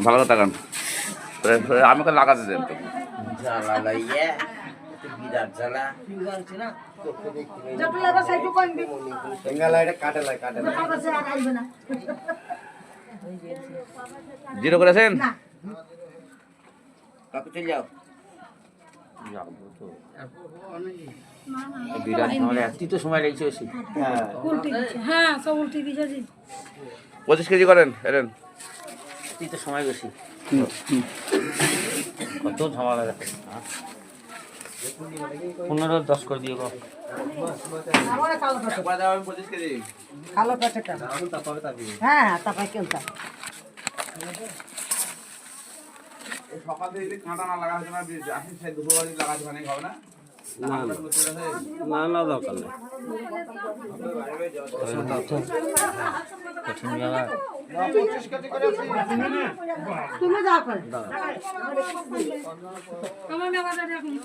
ভালো কথা কান আমাকে লাগাতে দেন তো জ্বালা লাইয়া বিরাট জ্বালা জিরো করেছেন কাকু চলে যাও বিরাট ঝামেলা একটি তো সময় লেগেছে বেশি। হ্যাঁ সব উল্টি দিয়েছি 25 কেজি করেন এলেন একটি তো সময় বেশি। কত ঝামেলা দেখো 15-10 করে দিয়ে গো। একবার দাও 25 কেজি কালো প্যাকেটটা হ্যাঁ তারপরে কেলতা সকাল থেকে যদি কাঁটা না লাগা হচ্ছে না আসি সেই দুপুর বাড়ি লাগাতে মানে হবে না না দরকার নেই কঠিন জায়গা। তুমি যাও করে আমার মেলাটা দেখুন